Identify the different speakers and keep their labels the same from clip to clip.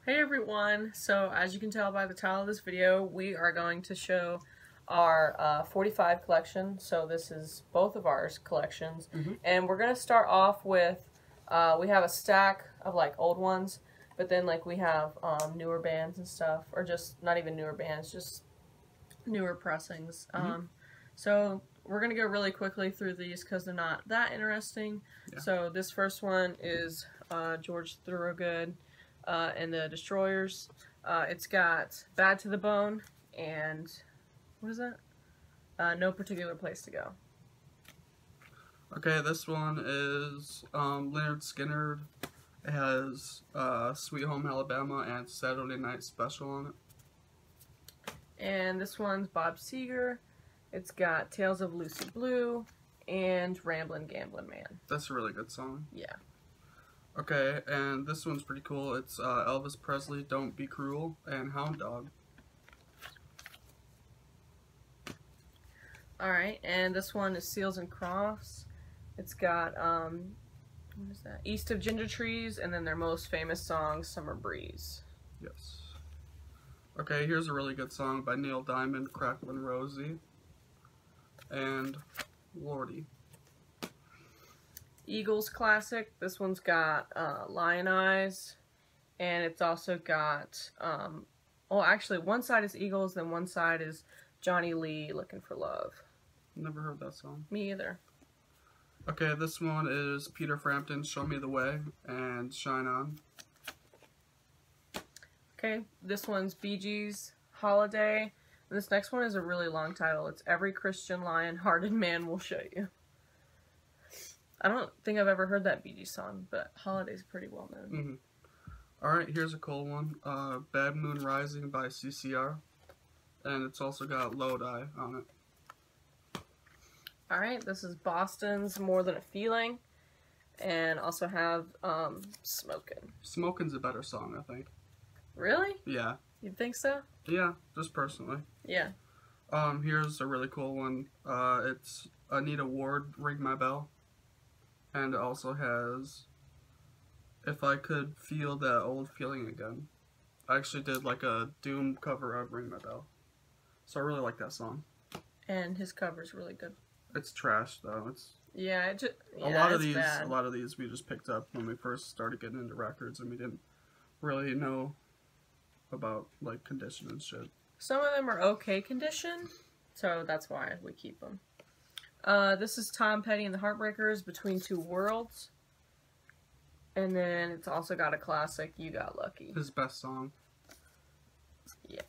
Speaker 1: Hey everyone! So as you can tell by the title of this video, we are going to show our 45 collection. So this is both of ours collections. And we're going to start off with, we have a stack of like old ones, but then like we have newer bands and stuff, or just not even newer bands, just newer pressings. So we're going to go really quickly through these because they're not that interesting.
Speaker 2: Yeah.
Speaker 1: So this first one is George Thorogood and the Destroyers. It's got Bad to the Bone and what is that? No Particular Place to Go.
Speaker 2: Okay, this one is Lynyrd Skynyrd. It has Sweet Home Alabama and Saturday Night Special on it.
Speaker 1: And this one's Bob Seger. It's got Tales of Lucy Blue and Ramblin' Gamblin' Man.
Speaker 2: That's a really good song.
Speaker 1: Yeah.
Speaker 2: Okay, and this one's pretty cool. It's Elvis Presley, Don't Be Cruel, and Hound Dog.
Speaker 1: Alright, and this one is Seals and Crofts. It's got, what is that? East of Ginger Trees, and then their most famous song, Summer Breeze.
Speaker 2: Yes. Okay, here's a really good song by Neil Diamond, Cracklin' Rosie, and Lordy.
Speaker 1: Eagles classic. This one's got Lion Eyes, and it's also got, well, actually, one side is Eagles, then one side is Johnny Lee, Looking for Love.
Speaker 2: Never heard that song.
Speaker 1: Me either.
Speaker 2: Okay, this one is Peter Frampton, Show Me the Way, and Shine On.
Speaker 1: Okay, this one's Bee Gees, Holiday. And this next one is a really long title. It's Every Christian Lion-Hearted Man Will Show You. I don't think I've ever heard that Bee Gees song, but Holiday's pretty well known.
Speaker 2: Alright, here's a cool one. Bad Moon Rising by CCR. And it's also got Lodi on it.
Speaker 1: Alright, this is Boston's More Than a Feeling. And also have Smokin'.
Speaker 2: Smokin's a better song, I think.
Speaker 1: Really?
Speaker 2: Yeah.
Speaker 1: You think so?
Speaker 2: Yeah, just personally.
Speaker 1: Yeah.
Speaker 2: Here's a really cool one. It's Anita Ward, Ring My Bell. And it also has If I Could Feel That Old Feeling Again. I actually did like a Doom cover of Ring My Bell. So I really like that song.
Speaker 1: And his cover's really good.
Speaker 2: It's trash though. It's
Speaker 1: Yeah, it just, yeah,
Speaker 2: a lot
Speaker 1: it's
Speaker 2: of
Speaker 1: bad.
Speaker 2: these we just picked up when we first started getting into records, and we didn't really know about like condition and shit.
Speaker 1: Some of them are okay condition, so that's why we keep them. This is Tom Petty and the Heartbreakers, Between Two Worlds. And then it's also got a classic, You Got Lucky.
Speaker 2: His best song.
Speaker 1: Yeah.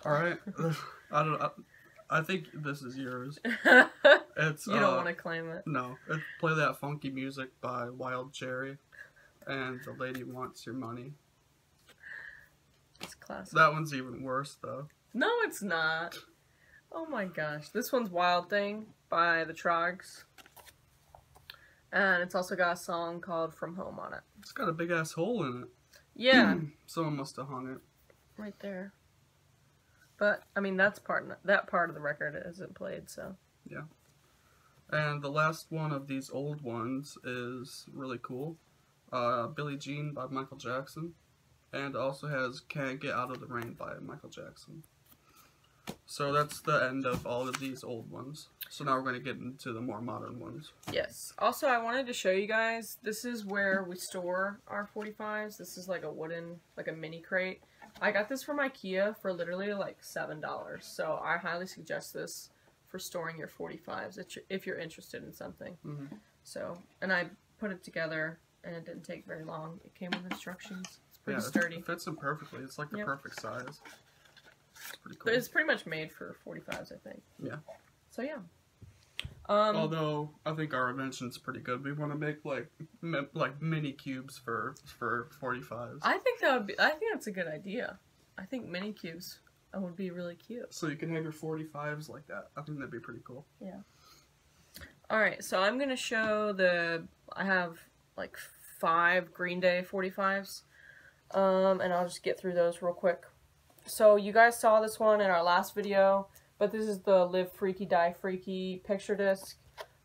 Speaker 2: Alright. I think this is yours. It's
Speaker 1: You don't want to claim it.
Speaker 2: No. It's Play That Funky Music by Wild Cherry and The Lady Wants Your Money.
Speaker 1: It's classic.
Speaker 2: That one's even worse though.
Speaker 1: No, it's not. Oh my gosh. This one's Wild Thing by the Trogs. And it's also got a song called From Home on it.
Speaker 2: It's got a big ass hole in it.
Speaker 1: Yeah.
Speaker 2: Someone must have hung it.
Speaker 1: Right there. But, I mean, that part of the record isn't played, so.
Speaker 2: Yeah. And the last one of these old ones is really cool. Billie Jean by Michael Jackson. And also has Can't Get Out of the Rain by Michael Jackson. So that's the end of all of these old ones. So now we're going to get into the more modern ones.
Speaker 1: Yes. Also, I wanted to show you guys, this is where we store our 45s. This is like a wooden, like a mini crate. I got this from IKEA for literally like $7. So I highly suggest this for storing your 45s if you're interested in something. So, and I put it together and it didn't take very long. It came with instructions. It's pretty sturdy.
Speaker 2: It fits them perfectly. It's like the perfect size. It's pretty cool.
Speaker 1: But it's pretty much made for 45s, I think.
Speaker 2: Yeah.
Speaker 1: So yeah.
Speaker 2: Although I think our invention's pretty good. We want to make like mini cubes for 45s.
Speaker 1: I think that's a good idea. I think mini cubes would be really cute.
Speaker 2: So you can have your 45s like that. I think that'd be pretty cool.
Speaker 1: Yeah. Alright, so I'm going to show I have like 5 Green Day 45s. And I'll just get through those real quick. So you guys saw this one in our last video, but this is the Live Freaky Die Freaky picture disc.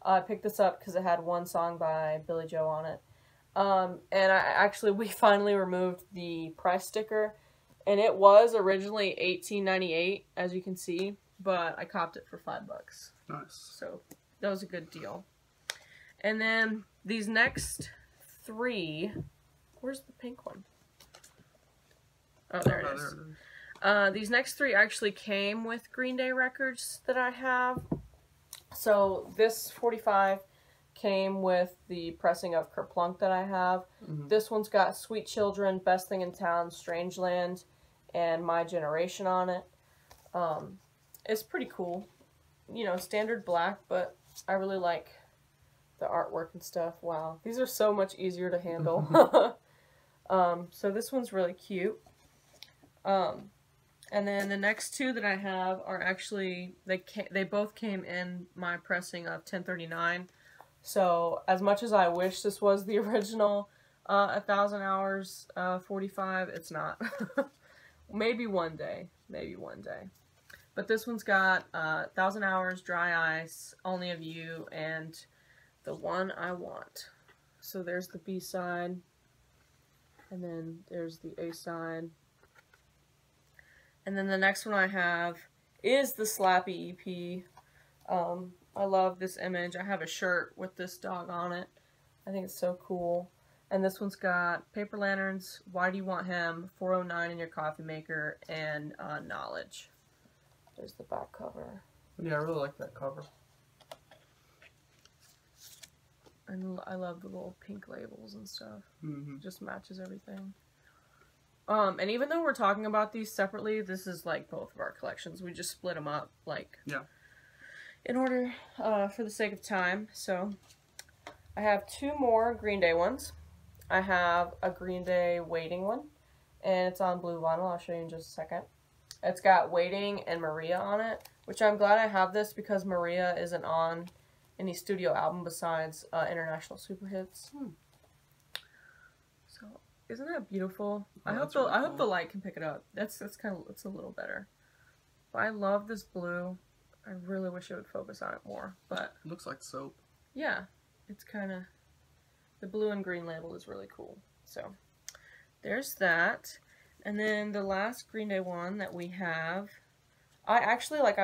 Speaker 1: I picked this up because it had one song by Billy Joe on it. And we finally removed the price sticker, and it was originally $18.98, as you can see, but I copped it for $5.
Speaker 2: Nice.
Speaker 1: So that was a good deal. And then these next 3, where's the pink one? Oh, there it is. These next 3 actually came with Green Day records that I have. So this 45 came with the pressing of Kerplunk that I have. This one's got Sweet Children, Best Thing in Town, Strangeland, and My Generation on it. It's pretty cool. You know, standard black, but I really like the artwork and stuff. Wow, these are so much easier to handle. So this one's really cute. And then the next 2 that I have are actually, they both came in my pressing of 1039. So as much as I wish this was the original 1,000 Hours 45, it's not. Maybe one day. Maybe one day. But this one's got 1,000 Hours, Dry Ice, Only of You, and The One I Want. So there's the B side. And then there's the A side. And then the next one I have is the Slappy EP. I love this image. I have a shirt with this dog on it. I think it's so cool. And this one's got Paper Lanterns, Why Do You Want Him, 409 in Your Coffee Maker, and Knowledge. There's the back cover.
Speaker 2: Yeah, I really like that cover.
Speaker 1: And I love the little pink labels and stuff. Just matches everything. And even though we're talking about these separately, this is like both of our collections. We just split them up, like, in order, for the sake of time. So, I have 2 more Green Day ones. I have a Green Day Waiting one, and it's on blue vinyl. I'll show you in just a second. It's got Waiting and Maria on it, which I'm glad I have this because Maria isn't on any studio album besides International Super Hits. So, isn't that beautiful?
Speaker 2: Oh,
Speaker 1: I hope the light can pick it up. It's a little better. But I love this blue. I really wish it would focus on it more, but
Speaker 2: it looks like soap.
Speaker 1: Yeah, it's kind of, the blue and green label is really cool. So there's that. And then the last Green Day one that we have, I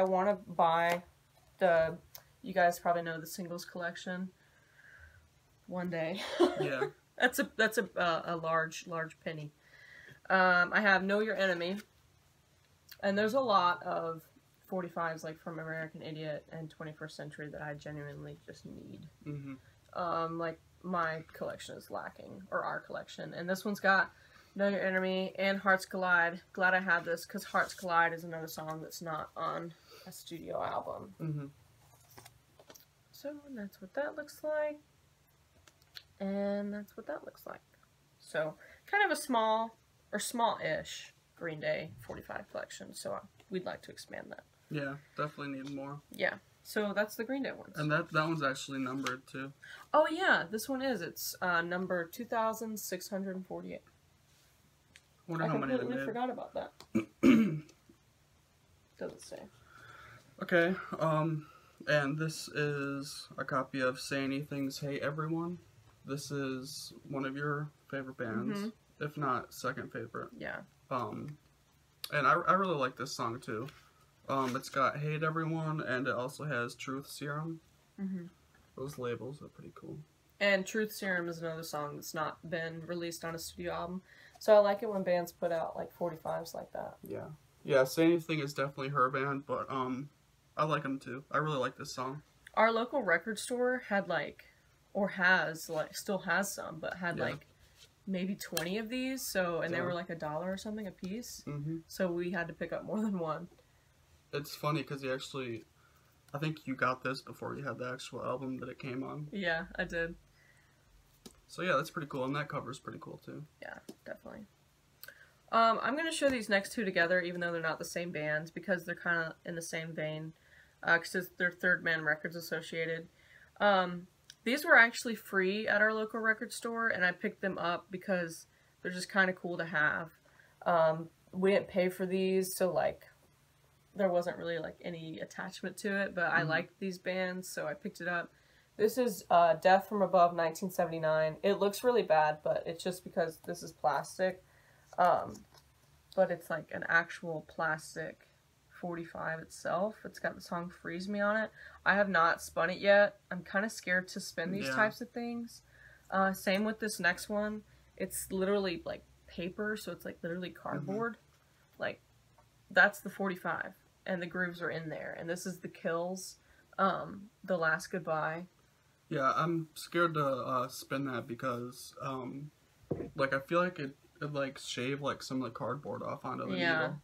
Speaker 1: want to buy the, you guys probably know the singles collection one day.
Speaker 2: Yeah.
Speaker 1: That's a large penny. I have Know Your Enemy, and there's a lot of 45s like from American Idiot and 21st Century that I genuinely just need. Like my collection is lacking, or our collection, and this one's got Know Your Enemy and Hearts Collide. Glad I have this because Hearts Collide is another song that's not on a studio album. So that's what that looks like. And that's what that looks like. So, kind of a small, or small-ish, Green Day 45 collection. So, we'd like to expand that.
Speaker 2: Yeah, definitely need more.
Speaker 1: Yeah. So, that's the Green Day ones.
Speaker 2: And that one's actually numbered, too.
Speaker 1: Oh, yeah. This one is. It's number 2,648.
Speaker 2: I wonder how many they made.
Speaker 1: I completely forgot about that. Doesn't say.
Speaker 2: Okay, and this is a copy of Say Anything's Hey Everyone. This is one of your favorite bands, if not second favorite.
Speaker 1: Yeah.
Speaker 2: And I really like this song too. It's got Hate Everyone, and it also has Truth Serum. Those labels are pretty cool.
Speaker 1: And Truth Serum is another song that's not been released on a studio album. So I like it when bands put out like 45s like that.
Speaker 2: Yeah. Yeah, Say Anything is definitely her band, but I like them too. I really like this song.
Speaker 1: Our local record store had like, or has like, still has some, but had like maybe 20 of these. So, and they were like $1 or something a piece. So we had to pick up more than one.
Speaker 2: It's funny because you actually, I think you got this before you had the actual album that it came on.
Speaker 1: Yeah, I did.
Speaker 2: So yeah, that's pretty cool, and that cover's pretty cool too.
Speaker 1: Yeah, definitely. I'm going to show these next 2 together, even though they're not the same bands, because they're kind of in the same vein, because they're Third Man Records associated. These were actually free at our local record store, and I picked them up because they're just kind of cool to have. We didn't pay for these, so like, there wasn't really like any attachment to it, but I liked these bands, so I picked it up. This is Death from Above 1979. It looks really bad, but it's just because this is plastic. But it's like an actual plastic 45 itself. It's got the song Freeze Me on it. I have not spun it yet. I'm kind of scared to spin these types of things. Same with this next one. It's literally like paper, so it's like literally cardboard. Like, that's the 45. And the grooves are in there. And this is the Kills, The Last Goodbye.
Speaker 2: Yeah, I'm scared to spin that because, like, I feel like it like shave like some of the cardboard off onto the needle.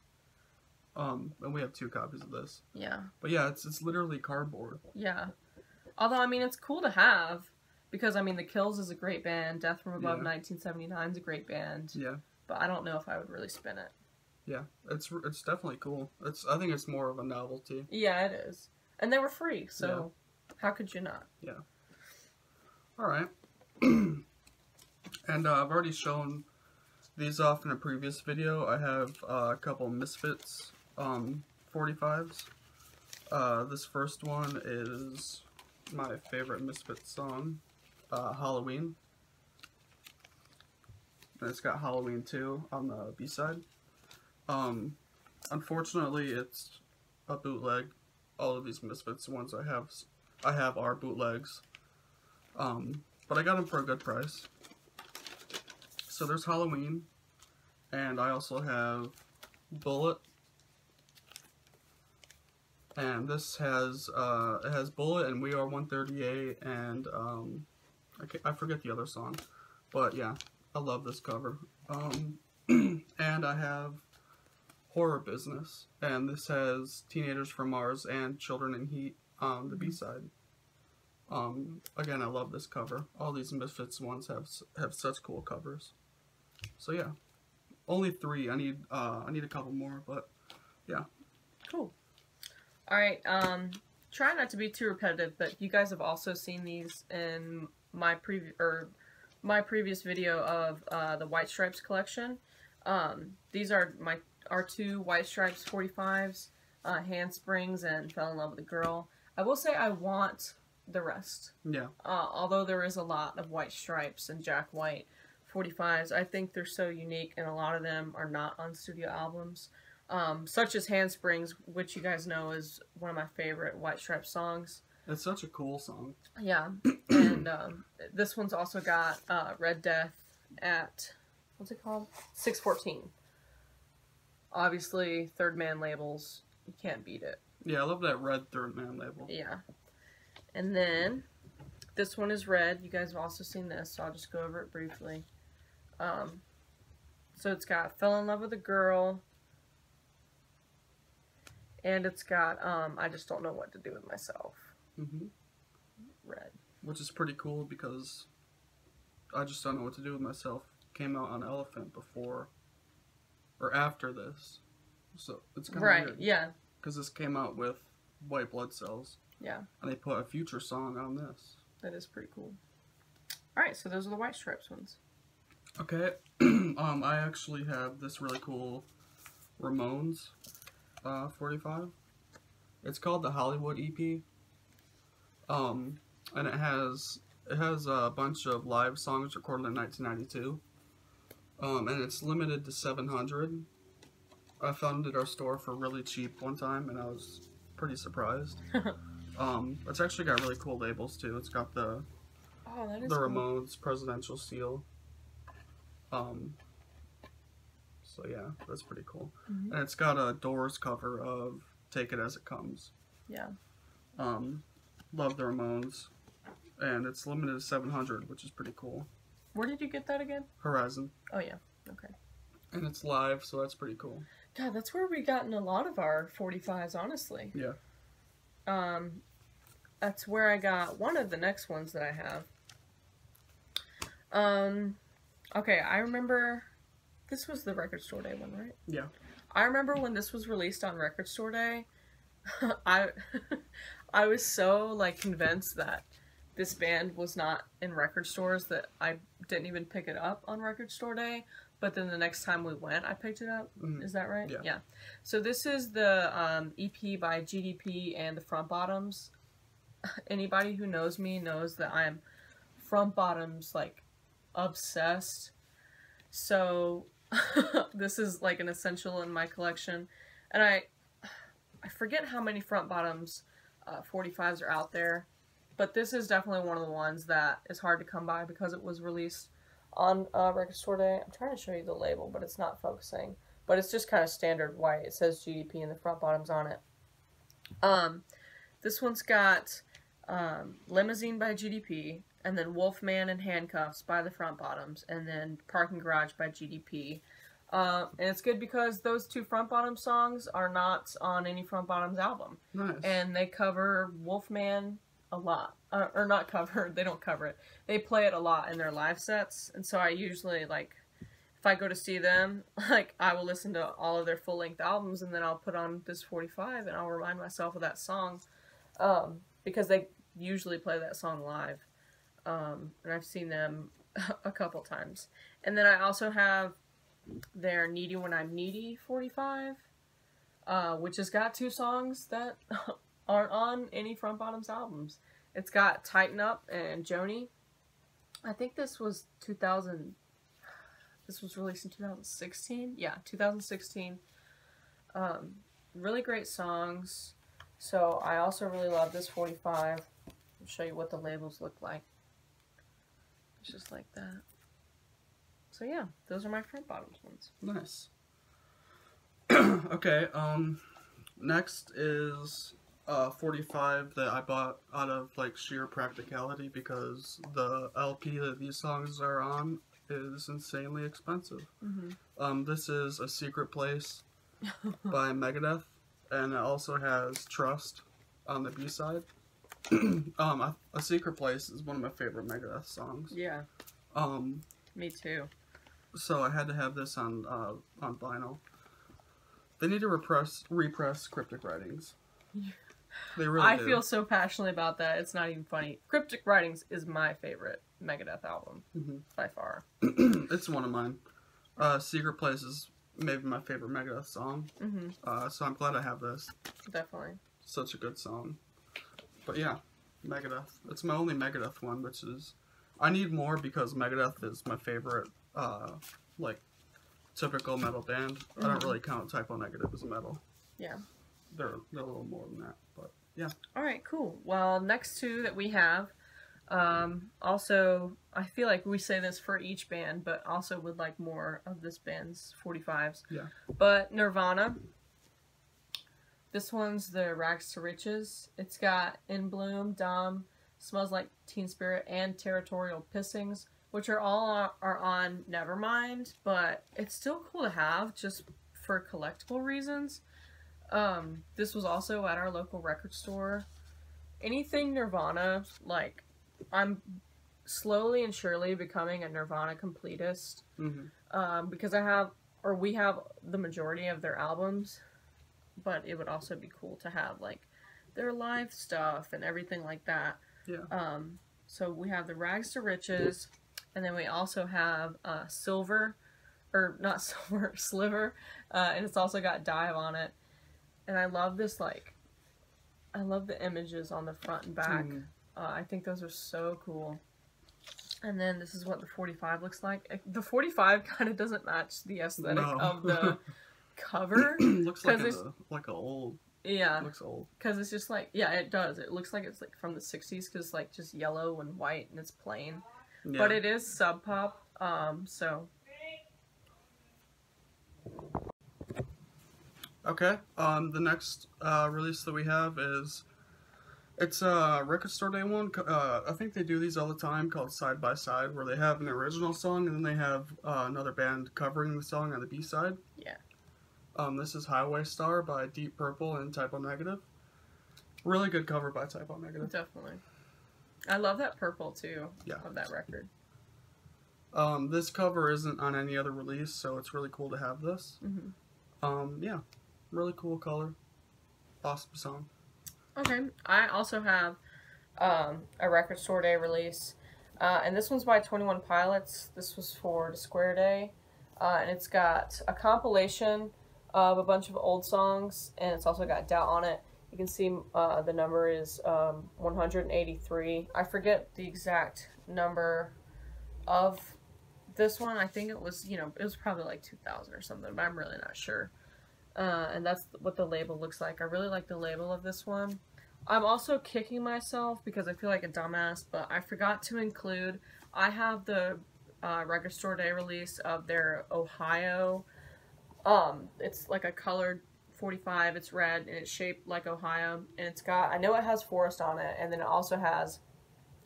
Speaker 2: And we have 2 copies of this.
Speaker 1: Yeah.
Speaker 2: But yeah, it's literally cardboard.
Speaker 1: Yeah. Although, I mean, it's cool to have because, I mean, The Kills is a great band. Death from Above 1979 is a great band.
Speaker 2: Yeah.
Speaker 1: But I don't know if I would really spin it.
Speaker 2: Yeah, it's definitely cool. I think it's more of a novelty.
Speaker 1: Yeah, it is. And they were free, so how could you not?
Speaker 2: Yeah. All right. And I've already shown these off in a previous video. I have a couple Misfits 45s. This first one is my favorite Misfits song, Halloween. And it's got Halloween 2 on the B-side. Unfortunately, it's a bootleg. All of these Misfits ones I have are bootlegs. But I got them for a good price. So there's Halloween, and I also have Bullet. And this has it has Bullet and We Are 138 and I forget the other song, but yeah, I love this cover. And I have Horror Business, and this has Teenagers from Mars and Children in Heat on the B-side. Again, I love this cover. All these Misfits ones have such cool covers. So yeah, only 3. I need a couple more, but yeah.
Speaker 1: Cool. All right. Try not to be too repetitive, but you guys have also seen these in my previous video of the White Stripes collection. These are our 2 White Stripes 45s, Handsprings and Fell in Love with a Girl. I will say I want the rest.
Speaker 2: Yeah.
Speaker 1: Although there is a lot of White Stripes and Jack White 45s, I think they're so unique, and a lot of them are not on studio albums. Such as Handsprings, which you guys know is one of my favorite White Stripes songs.
Speaker 2: It's such a cool song.
Speaker 1: Yeah. And this one's also got Red Death at, what's it called? 614. Obviously, Third Man labels. You can't beat it.
Speaker 2: Yeah, I love that red Third Man label.
Speaker 1: Yeah. And then, this one is red. You guys have also seen this, so I'll just go over it briefly. So it's got Fell in Love with a Girl. And it's got I Just Don't Know What to Do with Myself. Red.
Speaker 2: Which is pretty cool because I Just Don't Know What to Do with Myself came out on Elephant before or after this. So it's kind of weird.
Speaker 1: Right, yeah.
Speaker 2: Because this came out with White Blood Cells.
Speaker 1: Yeah.
Speaker 2: And they put a Future song on this.
Speaker 1: That is pretty cool. Alright, so those are the White Stripes ones.
Speaker 2: Okay. I actually have this really cool Ramones 45. It's called the Hollywood EP. And it has a bunch of live songs recorded in 1992. And it's limited to 700. I found it at our store for really cheap one time, and I was pretty surprised. It's actually got really cool labels too. It's got the Ramones presidential seal. So yeah, that's pretty cool. And it's got a Doors cover of Take It As It Comes.
Speaker 1: Yeah.
Speaker 2: Love the Ramones. And it's limited to 700, which is pretty cool.
Speaker 1: Where did you get that again?
Speaker 2: Horizon.
Speaker 1: Oh yeah, okay.
Speaker 2: And it's live, so that's pretty cool.
Speaker 1: God, that's where we gotten a lot of our 45s, honestly.
Speaker 2: Yeah.
Speaker 1: That's where I got one of the next ones that I have. Okay, I remember this was the Record Store Day one, right?
Speaker 2: Yeah.
Speaker 1: I remember when this was released on Record Store Day, I was so, like, convinced that this band was not in record stores that I didn't even pick it up on Record Store Day. But then the next time we went, I picked it up. Is that right?
Speaker 2: Yeah.
Speaker 1: So this is the EP by GDP and the Front Bottoms. anybody who knows me knows that I'm front bottoms, like, obsessed. So this is like an essential in my collection. And I forget how many front bottoms 45s are out there, but this is definitely one of the ones that is hard to come by because it was released on Record Store Day. I'm trying to show you the label, but it's not focusing. But it's just kind of standard white. It says GDP and the front bottoms on it. This one's got Limousine by GDP, and then Wolfman and Handcuffs by the front bottoms, and then Parking Garage by GDP. And it's good because those two front bottom songs are not on any front bottoms album.
Speaker 2: Nice.
Speaker 1: And they cover Wolfman a lot. Or not cover, they don't cover it. They play it a lot in their live sets, and so I usually, like, if I go to see them, like, I will listen to all of their full-length albums, and then I'll put on this 45, and I'll remind myself of that song, because they usually play that song live, and I've seen them a couple times. And then I also have their Needy When I'm Needy 45, which has got two songs that aren't on any Front Bottoms albums. It's got Tighten Up and Joni. I think this was 2000... This was released in 2016. Yeah, 2016. Really great songs. So I also really love this 45. I'll show you what the labels look like. It's just like that. So yeah, those are my front bottoms ones.
Speaker 2: Nice. Okay, next is 45 that I bought out of, like, sheer practicality because the LP that these songs are on is insanely expensive. This is A Secret Place by Megadeth, and it also has Trust on the B-side. A Secret Place is one of my favorite Megadeth songs.
Speaker 1: Yeah. Me too.
Speaker 2: So I had to have this on vinyl. They need to repress Cryptic Writings. They really do.
Speaker 1: I feel so passionately about that. It's not even funny. Cryptic Writings is my favorite Megadeth album, by far.
Speaker 2: It's one of mine. Secret Place is maybe my favorite Megadeth song. So I'm glad I have this.
Speaker 1: Definitely.
Speaker 2: Such a good song. But yeah, Megadeth. It's my only Megadeth one, which is... I need more because Megadeth is my favorite, like, typical metal band. I don't really count Typo Negative as metal.
Speaker 1: Yeah.
Speaker 2: They're a little more than that, but yeah.
Speaker 1: Alright, cool. Well, next two that we have, also, I feel like we say this for each band, but also would like more of this band's 45s.
Speaker 2: Yeah.
Speaker 1: But Nirvana. This one's the Rags to Riches. It's got In Bloom, Dumb, Smells Like Teen Spirit, and Territorial Pissings, which are all on Nevermind, but it's still cool to have just for collectible reasons. This was also at our local record store. Anything Nirvana, like, I'm slowly and surely becoming a Nirvana completist. Because we have the majority of their albums, but it would also be cool to have, like, their live stuff and everything like that.
Speaker 2: Yeah.
Speaker 1: So we have the Rags to Riches, and then we also have Sliver, and it's also got Dive on it. And I love this, like, I love the images on the front and back. I think those are so cool. And then this is what the 45 looks like. The 45 kind of doesn't match the aesthetic of the cover.
Speaker 2: Looks like a old...
Speaker 1: Yeah.
Speaker 2: It looks old. Because
Speaker 1: it's just like, yeah, it does. It looks like it's like from the 60s because it's like just yellow and white and it's plain. Yeah. But it is Sub Pop, so...
Speaker 2: Okay, the next release that we have is, it's a Record Store Day one. I think they do these all the time, called Side by Side, where they have an original song and then they have another band covering the song on the B-side.
Speaker 1: Yeah.
Speaker 2: This is Highway Star by Deep Purple and Typo Negative. Really good cover by Typo Negative.
Speaker 1: Definitely. I love that purple too,
Speaker 2: yeah,
Speaker 1: of that record.
Speaker 2: This cover isn't on any other release, so it's really cool to have this. Yeah. Really cool color. Awesome song.
Speaker 1: Okay. I also have a Record Store Day release. And this one's by 21 Pilots. This was for the Square Day. And it's got a compilation of a bunch of old songs. And it's also got Doubt on it. You can see the number is 183. I forget the exact number of this one. I think it was, you know, it was probably like 2000 or something, but I'm really not sure. And that's what the label looks like. I really like the label of this one. I'm also kicking myself because I feel like a dumbass, but I forgot to include, I have the Record Store Day release of their Ohio. It's like a colored 45, it's red, and it's shaped like Ohio, and it's got, I know it has Forest on it, and then it also has,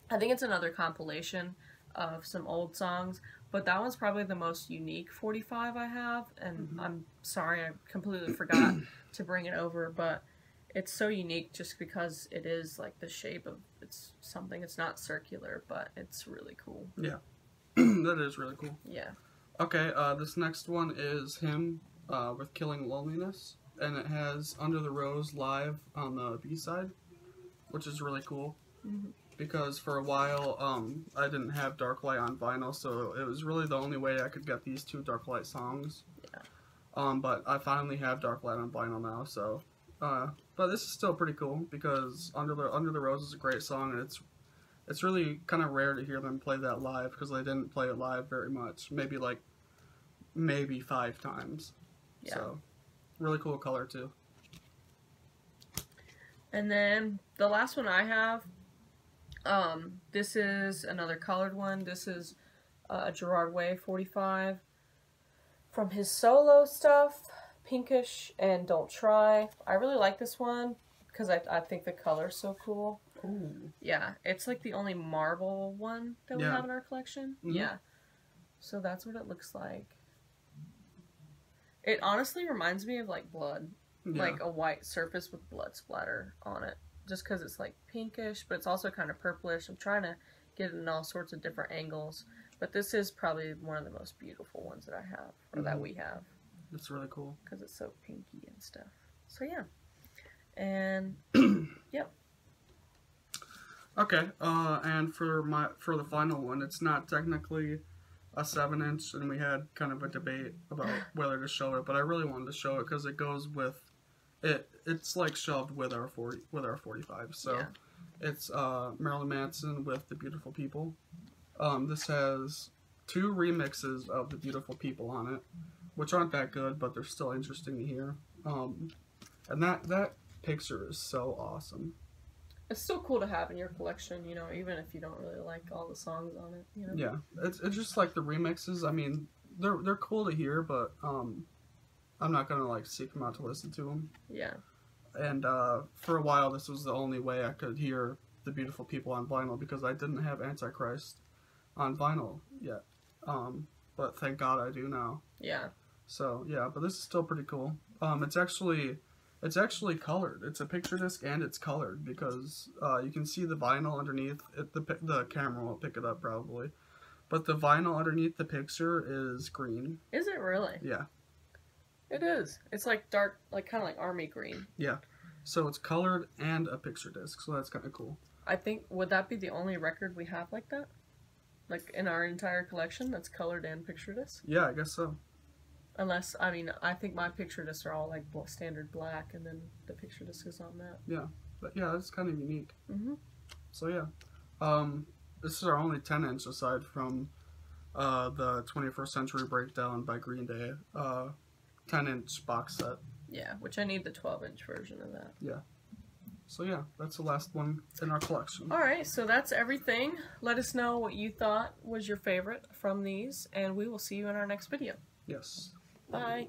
Speaker 1: I think it's another compilation of some old songs, but that one's probably the most unique 45 I have, and I'm sorry, I completely forgot to bring it over, but it's so unique just because it is like the shape of, it's something, it's not circular, but it's really cool.
Speaker 2: Yeah. That is really cool.
Speaker 1: Yeah.
Speaker 2: Okay, this next one is him with Killing Loneliness, and it has Under the Rose live on the B-side, which is really cool. Because for a while, I didn't have Darklight on vinyl, so it was really the only way I could get these two Darklight songs.
Speaker 1: Yeah.
Speaker 2: But I finally have Darklight on vinyl now, so... but this is still pretty cool, because Under the Rose is a great song, and it's really kind of rare to hear them play that live, because they didn't play it live very much. Maybe 5 times.
Speaker 1: Yeah.
Speaker 2: So, really cool color, too.
Speaker 1: And then, the last one I have, this is another colored one. This is a Gerard Way 45. From his solo stuff, Pinkish and Don't Try. I really like this one because I think the color's so cool.
Speaker 2: Ooh.
Speaker 1: Yeah, it's like the only marble one that we have in our collection. Yeah. So that's what it looks like. It honestly reminds me of like blood.
Speaker 2: Yeah.
Speaker 1: Like a white surface with blood splatter on it. Just because it's like pinkish, but it's also kind of purplish. I'm trying to get it in all sorts of different angles. But this is probably one of the most beautiful ones that I have, or that we have.
Speaker 2: It's really cool.
Speaker 1: Because it's so pinky and stuff. So yeah. And, yep.
Speaker 2: Okay, and for the final one, it's not technically a 7-inch, and we had kind of a debate about whether to show it, but I really wanted to show it because it goes with it. It's like shoved with our 45. So
Speaker 1: yeah.
Speaker 2: It's Marilyn Manson with The Beautiful People. This has 2 remixes of The Beautiful People on it, which aren't that good, but they're still interesting to hear. And that picture is so awesome.
Speaker 1: It's still cool to have in your collection, you know, even if you don't really like all the songs on it, you know?
Speaker 2: Yeah, it's just like the remixes. I mean, they're cool to hear, but I'm not gonna like seek them out to listen to them.
Speaker 1: Yeah.
Speaker 2: And for a while, this was the only way I could hear The Beautiful People on vinyl because I didn't have Antichrist on vinyl yet. But thank God I do now.
Speaker 1: Yeah.
Speaker 2: So yeah, but this is still pretty cool. It's actually colored. It's a picture disc and it's colored because you can see the vinyl underneath. The camera won't pick it up probably, but the vinyl underneath the picture is green.
Speaker 1: Is it really?
Speaker 2: Yeah.
Speaker 1: It is. It's like dark, like kind of like army green.
Speaker 2: Yeah. So it's colored and a picture disc, so that's kind of cool.
Speaker 1: I think, would that be the only record we have like that? Like in our entire collection that's colored and picture disc?
Speaker 2: Yeah, I guess so.
Speaker 1: Unless, I mean, I think my picture discs are all like standard black, and then the picture disc is on that.
Speaker 2: Yeah, but yeah, it's kind of unique.
Speaker 1: Mhm.
Speaker 2: So yeah, this is our only 10-inch aside from the 21st Century Breakdown by Green Day 10-inch box set.
Speaker 1: Yeah, which I need the 12-inch version of that.
Speaker 2: Yeah. So yeah, that's the last one in our collection.
Speaker 1: Alright, so that's everything. Let us know what you thought was your favorite from these, and we will see you in our next video.
Speaker 2: Yes.
Speaker 1: Bye.